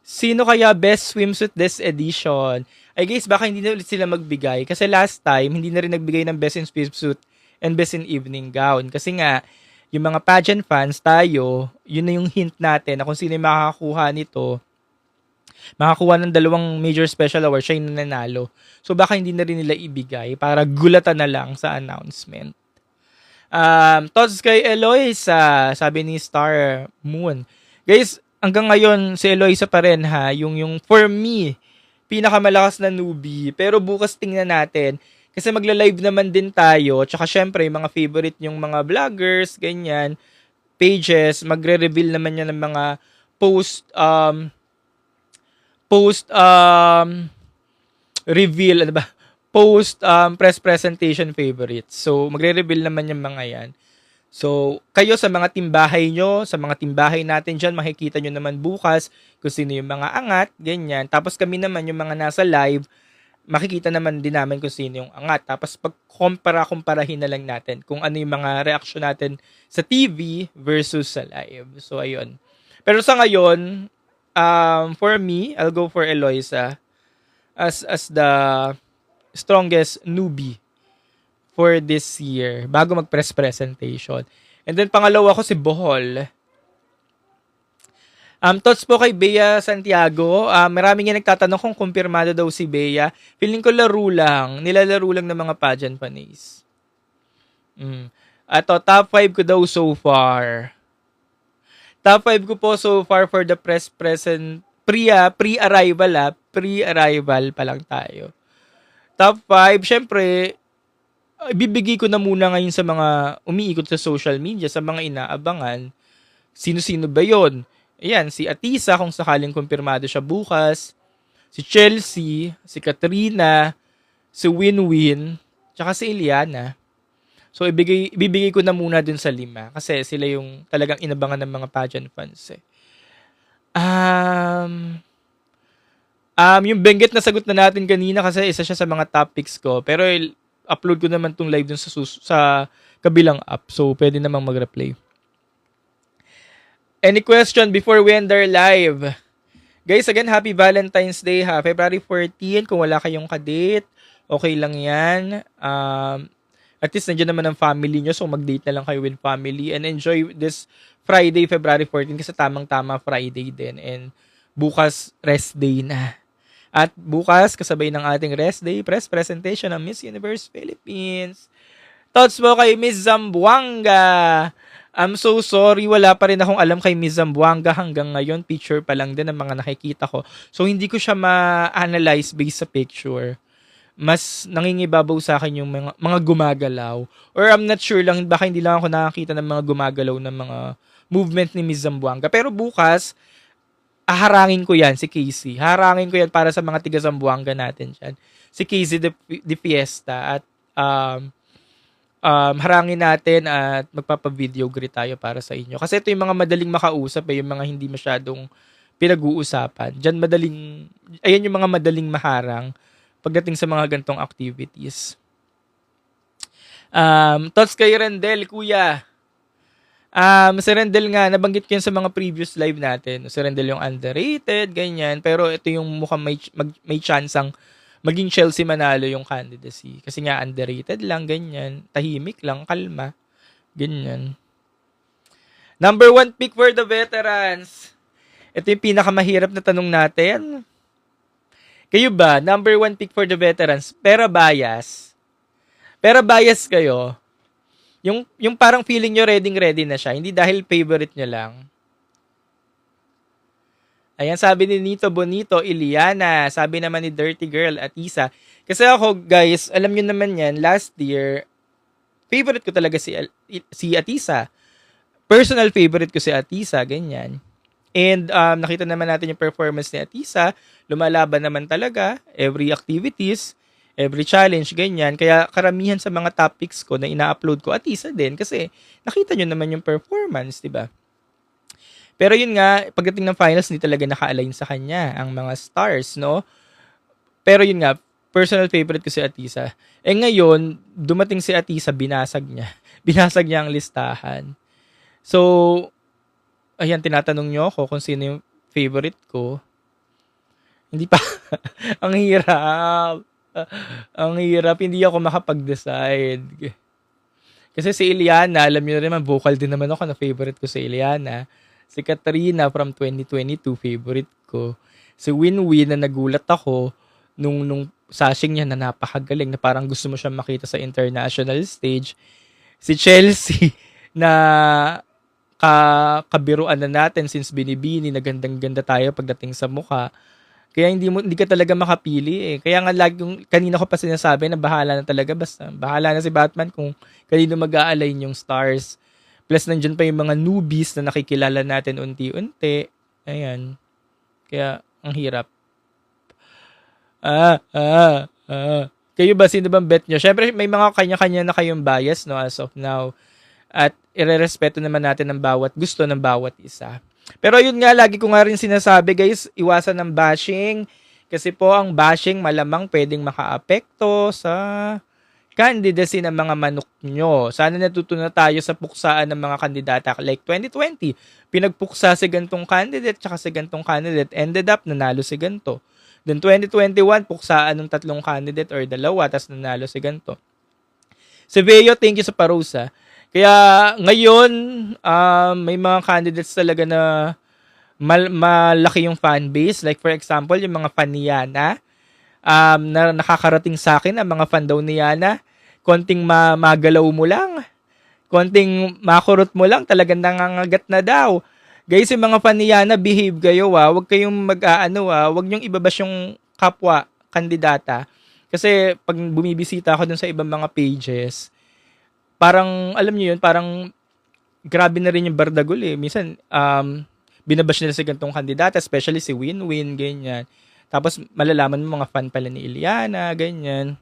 Sino kaya best swimsuit this edition? Ay guys, baka hindi na ulit sila magbigay. Kasi last time, hindi na rin nagbigay ng best in swimsuit and best in evening gown. Kasi nga, yung mga pageant fans tayo, yun na yung hint natin na kung sino yung makakakuha nito, makakuha ng 2 major special award, siya yung nanalo. So baka hindi na rin nila ibigay para gulatan na lang sa announcement. Thoughts kay Eloisa, sabi ni Star Moon. Guys, hanggang ngayon si Eloisa pa rin ha, yung for me, pinakamalakas na newbie. Pero bukas tingnan natin kasi magla-live naman din tayo. Tsaka syempre, yung mga favorite yung mga vloggers, ganyan, pages, magre-reveal naman yan ng mga reveal, ano ba? Press presentation favorites. So, magre-reveal naman yung mga yan. So, kayo sa mga timbahay nyo, sa mga timbahay natin dyan, makikita nyo naman bukas kung sino yung mga angat, ganyan. Tapos kami naman, yung mga nasa live, makikita naman din namin kung sino yung angat. Tapos pag-kumparahin na lang natin kung ano yung mga reaction natin sa TV versus sa live. So, ayun. Pero sa ngayon, for me, I'll go for Eloisa as the strongest newbie for this year bago mag-press presentation. And then pangalawa ko si Bohol. Thoughts po kay Bea Santiago. Maraming nga nagtatanong kung kumpirmado daw si Bea. Feeling ko nilalaro lang ng mga pageant panis. Ato, top 5 ko daw so far. Top 5 ko po so far for the pre-arrival pa lang tayo. Top 5, syempre, ibibigay ko na muna ngayon sa mga umiikot sa social media, sa mga inaabangan. Sino-sino ba yon? Ayan, si Atisa kung sakaling kumpirmado siya bukas, si Chelsea, si Katrina, si Winwin, tsaka si Eliana. So, ibibigay ko na muna dun sa 5 kasi sila yung talagang inabangan ng mga pageant fans eh. Yung Benguet na sagot na natin kanina kasi isa siya sa mga topics ko. Pero upload ko naman tong live dun sa kabilang app. So, pwede namang mag-replay. Any question before we end our live? Guys, again, happy Valentine's Day ha. February 14, kung wala kayong kadate, okay lang yan. At least nandiyan naman ang family nyo, so mag-date na lang kayo with family and enjoy this Friday, February 14 kasi tamang-tama Friday din. And bukas, rest day na. At bukas, kasabay ng ating rest day, press presentation ng Miss Universe Philippines. Thoughts mo kay Miss Zamboanga? I'm so sorry, wala pa rin akong alam kay Miss Zamboanga hanggang ngayon. Picture pa lang din ang mga nakikita ko. So, hindi ko siya ma-analyze based sa picture. Mas nangingibabaw sa akin yung mga gumagalaw. Or I'm not sure lang, baka hindi lang ako nakakita ng mga gumagalaw ng mga movement ni Miss Zamboanga. Pero bukas, harangin ko yan, si Casey. Harangin ko yan para sa mga tiga Zamboanga natin dyan. Si Casey de Fiesta. At harangin natin at magpapa-video greet tayo para sa inyo. Kasi ito yung mga madaling makausap, yung mga hindi masyadong pinag-uusapan. Ayan yung mga madaling maharang pagdating sa mga gantong activities. Thoughts kay Rendel, kuya. Si Rendel nga, nabanggit ko yan sa mga previous live natin. Si Rendel yung underrated, ganyan. Pero ito yung mukhang may chance ang maging Chelsea manalo yung candidacy. Kasi nga underrated lang, ganyan. Tahimik lang, kalma. Ganyan. Number 1 pick for the veterans. Ito yung pinakamahirap na tanong natin. Kayo ba, number 1 pick for the veterans, pera bias? Pera bias kayo? Yung parang feeling nyo ready na siya, hindi dahil favorite nyo lang. Ayan, sabi ni Nito Bonito, Iliana. Sabi naman ni Dirty Girl, Atisa. Kasi ako, guys, alam nyo naman yan, last year, favorite ko talaga si Atisa. Personal favorite ko si Atisa, ganyan. And nakita naman natin yung performance ni Atisa. Lumalaban naman talaga. Every activities, every challenge, ganyan. Kaya karamihan sa mga topics ko na ina-upload ko, Atisa din. Kasi nakita nyo naman yung performance, di ba? Pero yun nga, pagdating ng finals, hindi talaga naka-align sa kanya ang mga stars, no? Pero yun nga, personal favorite ko si Atisa. Eh ngayon, dumating si Atisa, binasag niya. Binasag niya ang listahan. So, ayan, tinatanong nyo ako kung sino yung favorite ko. Hindi pa. Ang hirap. Ang hirap. Hindi ako makapag-decide. Kasi si Iliana, alam niyo naman, vocal din naman ako na favorite ko si Iliana. Si Katrina from 2022, favorite ko. Si Winwin na nagulat ako nung sashing niya na napakagaling, na parang gusto mo siya makita sa international stage. Si Chelsea na kabiruan na natin since binibini na gandang-ganda tayo pagdating sa mukha. Kaya hindi ka talaga makapili eh. Kaya nga kanina ko pa sinasabi na bahala na talaga, basta bahala na si Batman kung kanino mag-a-align yung stars. Plus nandiyan pa yung mga newbies na nakikilala natin unti-unti. Ayan. Kaya ang hirap. Kayo ba, sino bang bet nyo? Syempre may mga kanya-kanya na kayong bias, no, as of now. At irerespeto naman natin ang bawat gusto ng bawat isa. Pero yun nga, lagi ko nga rin sinasabi, guys, iwasan ng bashing. Kasi po ang bashing malamang pwedeng makaapekto sa candidacy ng mga manok nyo. Sana natuto na tayo sa puksaan ng mga kandidata. Like 2020, pinagpuksa si gantong candidate tsaka si gantong candidate. Ended up, nanalo si ganto. Then 2021, puksaan ng 3 candidate or 2, tas nanalo si ganto. Si Veo, thank you sa parusa. Kaya ngayon, may mga candidates talaga na malaki yung fan base. Like for example, yung mga fan ni Yana, na nakakarating sa akin, ang mga fan daw ni Yana, konting magalaw mo lang, konting makurot mo lang, talagang nangangagat na daw. Guys, yung mga fan ni Yana, behave kayo, huwag kayong huwag nyong ibabash yung kapwa kandidata. Kasi pag bumibisita ako dun sa ibang mga pages, parang, alam niyo yun, parang grabe na rin yung bardagol eh. Minsan, binabash nila sa gantong kandidata, especially si Winwin, ganyan. Tapos, malalaman mo mga fan pala ni Iliana, ganyan.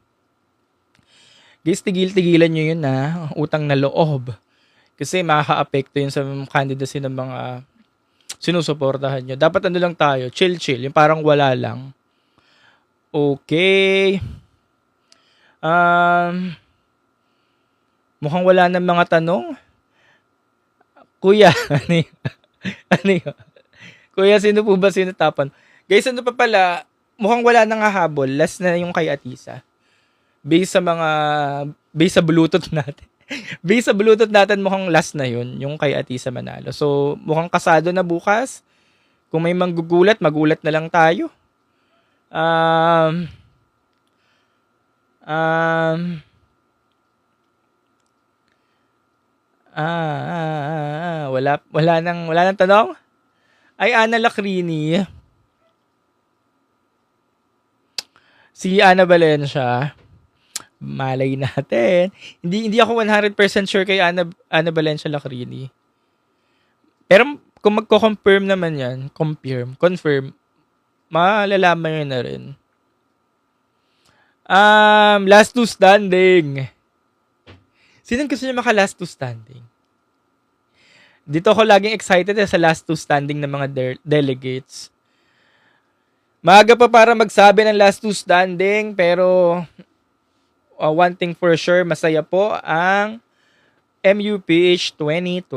Guys, tigil-tigilan nyo yun na utang na loob. Kasi makaka-apekto yun sa candidacy ng mga sinusuportahan nyo. Dapat ano lang tayo, chill-chill. Yung parang wala lang. Okay. Mukhang wala ng mga tanong. Kuya, ano yun? Ano yun? Kuya, sino po ba sinatapan? Guys, ano pa pala, mukhang wala nang hahabol. Last na yung kay Atisa. Based sa Bluetooth natin. Based sa Bluetooth natin, mukhang last na yun, yung kay Atisa Manalo. So, mukhang kasado na bukas. Kung may manggugulat, magulat na lang tayo. Wala nang tanong? Ay, Ana Lacrini. Si Ana Valencia. Malay natin. Hindi ako 100% sure kay Ana Valencia Lacrini. Pero kung magko-confirm naman yan, confirm, malalaman nyo na rin. Last two standing. Sinong gusto nyo maka-last two standing? Dito ako laging excited sa last two standing ng mga delegates. Maaga pa para magsabi ng last two standing, pero one thing for sure, masaya po ang MUPH 2025.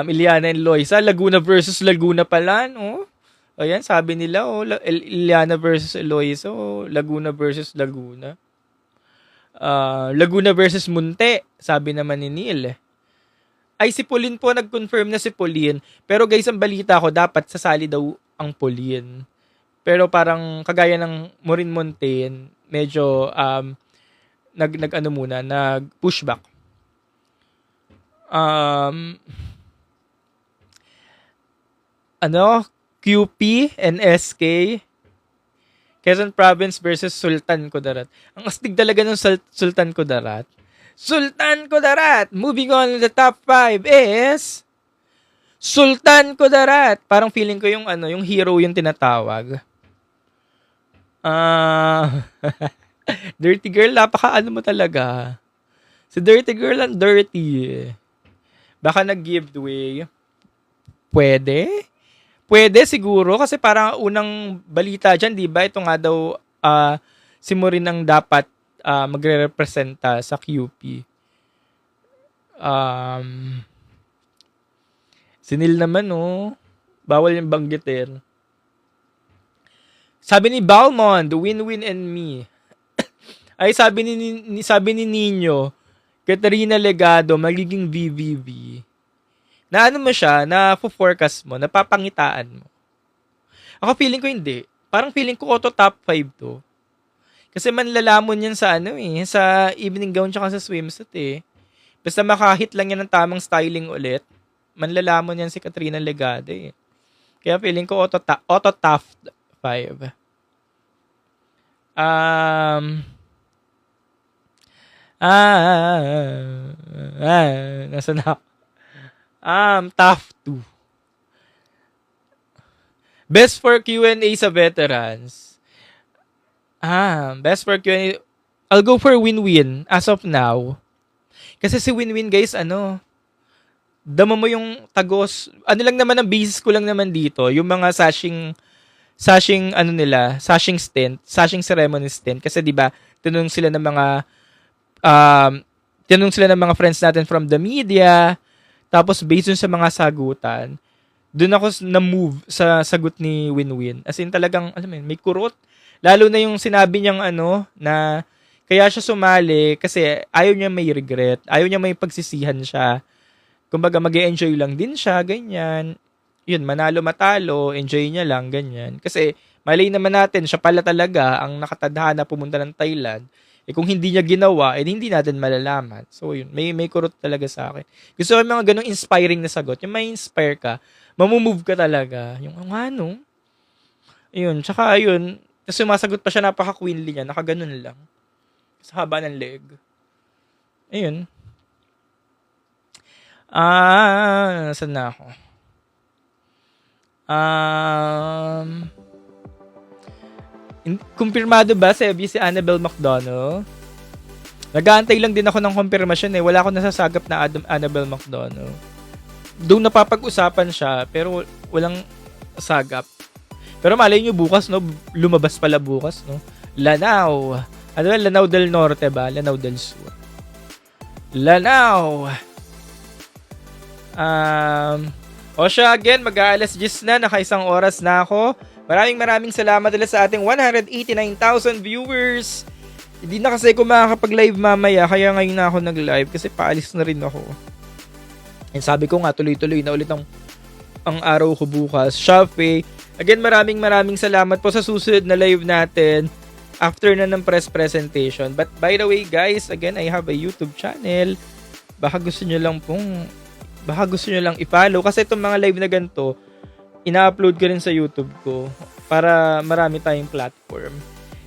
Iliana and Loisa, Laguna versus Laguna pala, no? Ayan, sabi nila, Iliana versus Eloisa, Laguna versus Laguna. Laguna versus Munte, sabi naman ni Neil. Ay, si Pauline po, nag-confirm na si Pauline. Pero guys, ang balita ko, dapat sasali daw ang Pauline. Pero parang kagaya ng Maureen Montaigne, medyo nag-pushback. QP and SK, Quezon Province versus Sultan Kudarat. Ang astig talaga ng Sultan Kudarat. Sultan Kudarat! Moving on, the top 5 is Sultan Kudarat. Parang feeling ko yung hero yung tinatawag. Dirty girl, napaka mo talaga. Si Dirty girl ang dirty. Baka nag-giveaway. Pwede siguro kasi parang unang balita dyan, di ba? Ito nga daw si Maureen ang dapat magre-representa sa QP. Sinil naman, bawal yung banggitin. Sabi ni Balmond, win-win and me. Ay, sabi ni Nino, Katarina Legado, magiging VVV. Na mo siya, na forecast mo, napapangitaan mo. Ako feeling ko hindi. Parang feeling ko auto top 5 to. Kasi manlalamon yan sa sa evening gown tsaka sa swimsuit . Basta makahit lang yan ng tamang styling ulit, manlalamon yan si Katrina Legado . Kaya feeling ko auto top 5. Nasa na? Top 2. Best for Q&A sa veterans. Best for Q&A. I'll go for Win-Win as of now. Kasi si Win-Win, guys, dama mo yung tagos. Ano lang naman ang basis ko lang naman dito, yung mga sashing sashing ceremony stint. Kasi 'di ba, tinanong sila ng mga friends natin from the media, tapos based sa mga sagutan, doon ako na-move sa sagot ni Win-Win. As in talagang, may kurot. Lalo na yung sinabi niyang na kaya siya sumali kasi ayaw niya may regret. Ayaw niya may pagsisihan siya. Kumbaga, mag-enjoy lang din siya, ganyan. Yun, manalo-matalo, enjoy niya lang, ganyan. Kasi, malay naman natin, siya pala talaga ang nakatadhana pumunta ng Thailand. Kung hindi niya ginawa, hindi natin malalaman. So, yun, may kurot talaga sa akin. Gusto ko yung mga ganong inspiring na sagot. Yung may inspire ka, mamumove ka talaga. Yung, Ayun, tsaka yun, tapos sumasagot pa siya, napaka-queenly niya, nakaganon lang. Sa haba ng leg. Ayun. Nasaan na ako? Kumpirmado ba, Sebi, si Annabelle McDonough? Nag-aantay lang din ako ng konfirmasyon eh. Wala akong nasasagap na Annabelle McDonough. Doon napapag-usapan siya, pero walang sagap. Pero malay nyo bukas, no? Lumabas pala bukas, no? Lanao. Ano ba? Lanao del Norte ba? Lanao del Sur. Lanao. O siya, again, mag-aalas 10 na. Naka-isang oras na ako. Maraming salamat ulit sa ating 189,000 viewers. Hindi na kasi ako makakapag-live mamaya, kaya ngayon na ako nag-live kasi paalis na rin ako. And sabi ko nga, tuloy-tuloy na ulit ang araw ko bukas. Shopee. Again, maraming salamat po sa susunod na live natin after na ng press presentation. But by the way guys, again, I have a YouTube channel. Baka gusto nyo lang i-follow kasi itong mga live na ganito, ina-upload ko rin sa YouTube ko para marami tayong platform.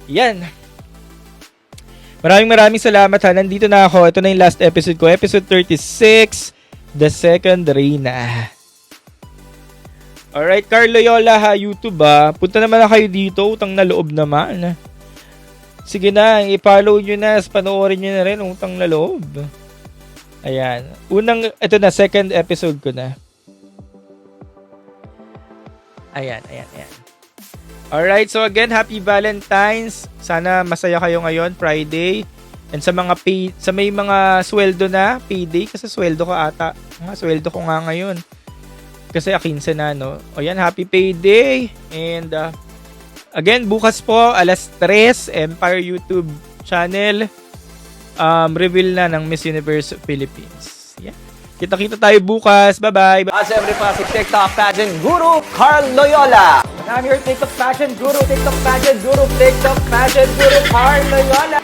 Yan. Maraming salamat ha. Nandito na ako. Ito na yung last episode ko. Episode 36, The Second Reina. Alright, Carl Loyola ha, YouTube ha. Punta naman na kayo dito. Utang na loob naman. Sige na, i-follow nyo na. Panoorin nyo na rin. Utang na loob. Ayan. Ito na, second episode ko na. Ayan. Alright, so again, happy Valentine's. Sana masaya kayo ngayon, Friday. And sa may mga sweldo na, payday, kasi sweldo ko ata. Sweldo ko nga ngayon. Kasi 15 na, no? O yan, happy payday. And again, bukas po, alas 3, Empire YouTube channel. Reveal na ng Miss Universe Philippines. Yeah. Kita-kita tayo bukas. Bye-bye. Siyempre pa si TikTok pageant guru Carl Loyola. And I'm your TikTok pageant guru, Carl Loyola.